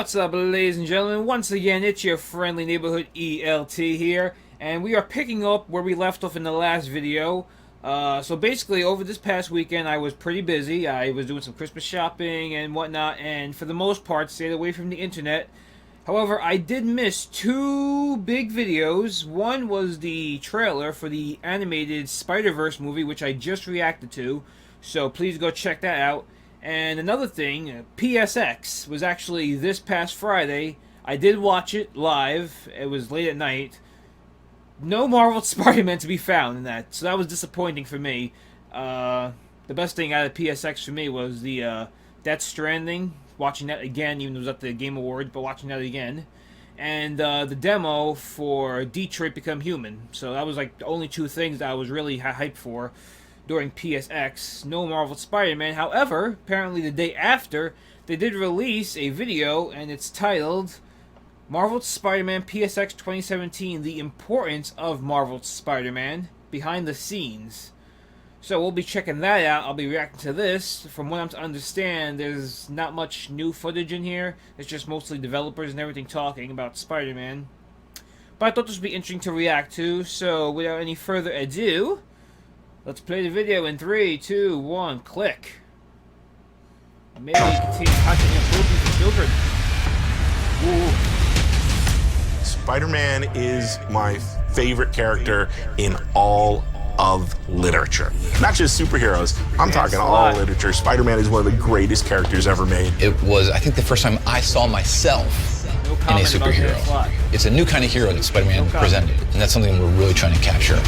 What's up, ladies and gentlemen? Once again, it's your friendly neighborhood ELT here, and we are picking up where we left off in the last video. So basically, over this past weekend, I was pretty busy. I was doing some Christmas shopping and whatnot, and for the most part, stayed away from the internet. However, I did miss two big videos. One was the trailer for the animated Spider-Verse movie, which I just reacted to, so please go check that out. And another thing, PSX was actually this past Friday. I did watch it live. It was late at night. No Marvel Spider-Man to be found in that, so that was disappointing for me. The best thing out of PSX for me was the Death Stranding. Watching that again, even though it was at the Game Awards, but watching that again. And the demo for Detroit Become Human. So that was like the only two things that I was really hyped for during PSX. No Marvel Spider-Man. However, apparently the day after, they did release a video, and it's titled Marvel Spider-Man PSX 2017, The Importance of Marvel Spider-Man, Behind the Scenes. So we'll be checking that out. I'll be reacting to this. From what I'm to understand, there's not much new footage in here. It's just mostly developers and everything talking about Spider-Man. But I thought this would be interesting to react to, so without any further ado, let's play the video in 3, 2, 1, click. Maybe contain content inappropriate for children. Ooh. Spider-Man is my favorite character in all of literature. Not just superheroes, I'm talking all literature. Spider-Man is one of the greatest characters ever made. It was, I think, the first time I saw myself in a superhero. It's a new kind of hero that Spider-Man presented, and that's something we're really trying to capture.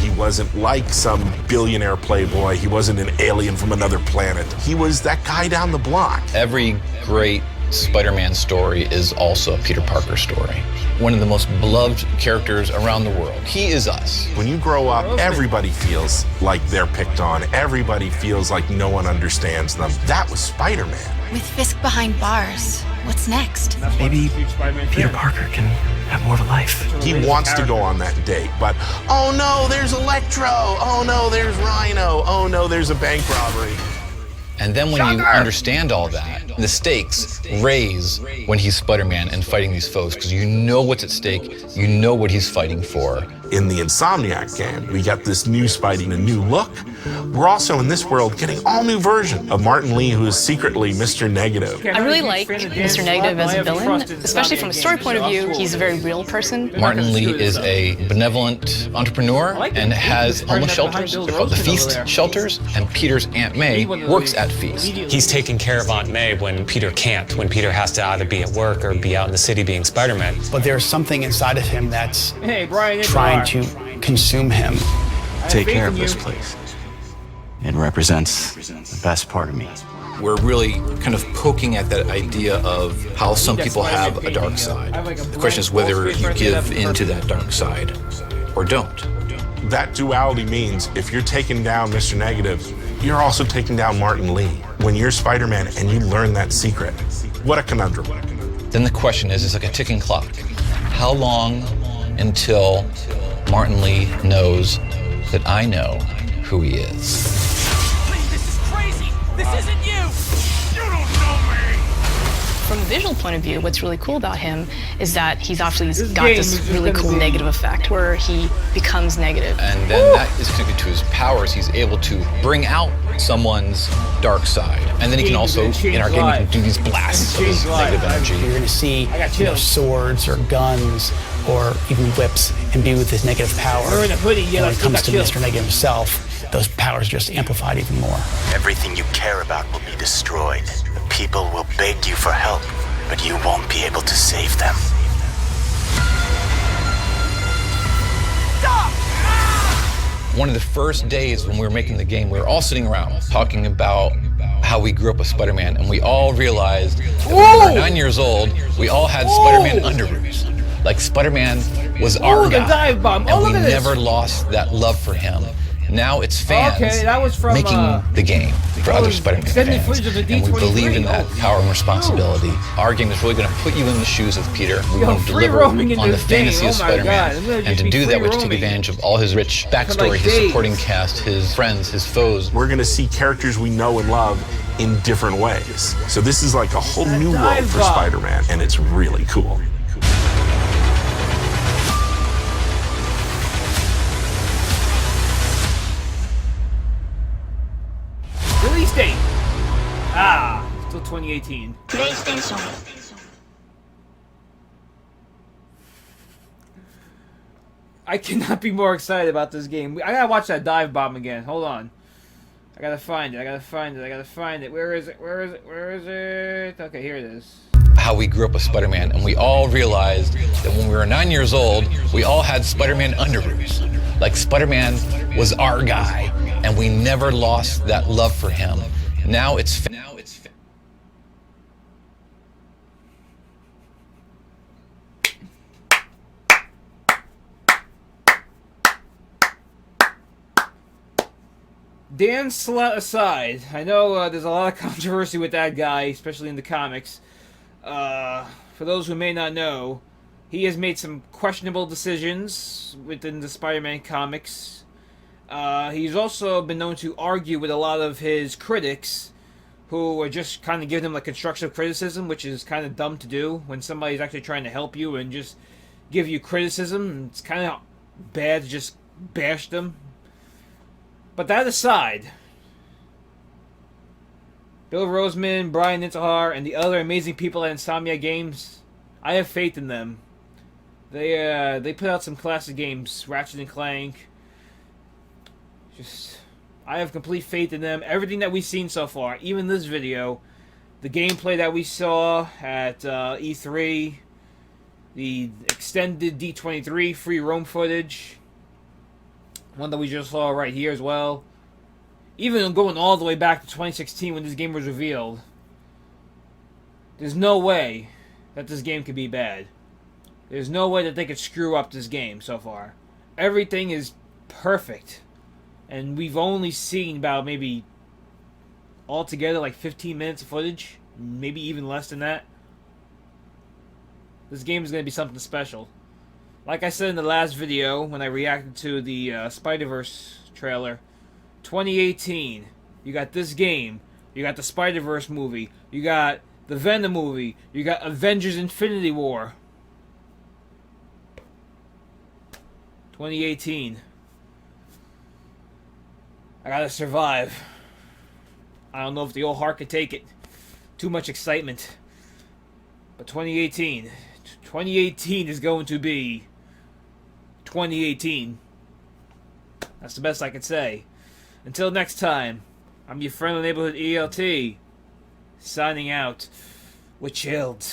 He wasn't like some billionaire playboy. He wasn't an alien from another planet. He was that guy down the block. Every great Spider-Man story is also a Peter Parker story. One of the most beloved characters around the world. He is us. When you grow up, everybody feels like they're picked on. Everybody feels like no one understands them. That was Spider-Man. With Fisk behind bars, what's next? Maybe Peter Parker can have more of a life. He wants to go on that date, but oh no, there's Electro. Oh no, there's Rhino. Oh no, there's a bank robbery. And then when you understand all that, the stakes raise when he's Spider-Man and fighting these foes, because you know what's at stake, you know what he's fighting for. In the Insomniac game, we got this new Spidey and a new look. We're also in this world getting all new version of Martin Lee, who is secretly Mr.Negative. I really like Mr.Negative as a villain, especially from a story point of view. He's a very real person. Martin Lee is a benevolent entrepreneur and has homeless shelters. They're called the Feast Shelters, and Peter's Aunt May works at Feast. He's taking care of Aunt May when Peter can't, when Peter has to either be at work or be out in the city being Spider-Man. But there's something inside of him that's trying to consume him. Take care of this place. It represents the best part of me. We're really kind of poking at that idea of how some people have a dark side. The question is whether you give into that dark side or don't. That duality means if you're taking down Mr. Negative, you're also taking down Martin Lee. When you're Spider-Man and you learn that secret, what a conundrum. Then the question is, it's like a ticking clock. How long until Martin Lee knows that I know who he is? Please, this is crazy! This isn't you! You don't know me! From a visual point of view, what's really cool about him is that he's actually got this really cool negative effect where he becomes negative. And then that is connected to his powers. He's able to bring out someone's dark side. And then he can also, in our game, he can do these blasts of his negative energy. You're going to see swords or guns or even whips imbue with his negative power. When it comes to Mr. Negative himself, those powers are just amplified even more. Everything you care about will be destroyed. People will beg you for help, but you won't be able to save them. Stop! One of the first days when we were making the game, we were all sitting around talking about how we grew up with Spider-Man, and we all realized that when we were 9 years old, we all had Spider-Man underoos. Like Spider-Man was our guy, and we never lost that love for him. Now it's fans making the game for other Spider-Man fans, and we believe in that power and responsibility. Our game is really going to put you in the shoes of Peter. We want to deliver on the fantasy of Spider-Man, and to do that, we have to take advantage of all his rich backstory, his supporting cast, his friends, his foes. We're going to see characters we know and love in different ways. So this is like a whole new world dive for bomb. Spider-Man, and it's really cool. Release date. Still 2018. PlayStation. I cannot be more excited about this game. I gotta watch that dive bomb again. Hold on. I gotta find it. Where is it? Where is it? Okay, here it is. How we grew up with Spider-Man, and we all realized that when we were 9 years old, we all had Spider-Man underoos. Like Spider-Man was our guy, and we never lost that love for him. Now it's Dan Slott aside, I know there's a lot of controversy with that guy, especially in the comics. For those who may not know, he has made some questionable decisions within the Spider-Man comics. He's also been known to argue with a lot of his critics, who are just kind of giving him like constructive criticism, which is kind of dumb to do when somebody's actually trying to help you and just give you criticism. It's kind of bad to just bash them. But that aside, Bill Roseman, Brian Intihar, and the other amazing people at Insomniac Games, I have faith in them. They put out some classic games, Ratchet and Clank. I have complete faith in them. Everything that we've seen so far, even this video, the gameplay that we saw at E3, the extended D23 free roam footage, one that we just saw right here as well. Even going all the way back to 2016 when this game was revealed, there's no way that this game could be bad. There's no way that they could screw up this game so far. Everything is perfect. And we've only seen about maybe altogether like 15 minutes of footage. Maybe even less than that. This game is going to be something special. Like I said in the last video, when I reacted to the Spider-Verse trailer, 2018, you got this game, you got the Spider-Verse movie, you got the Venom movie, you got Avengers Infinity War. 2018. I gotta survive. I don't know if the old heart could take it. Too much excitement. But 2018 is going to be 2018. That's the best I can say. Until next time, I'm your friendly neighborhood ELT, signing out with Chilled.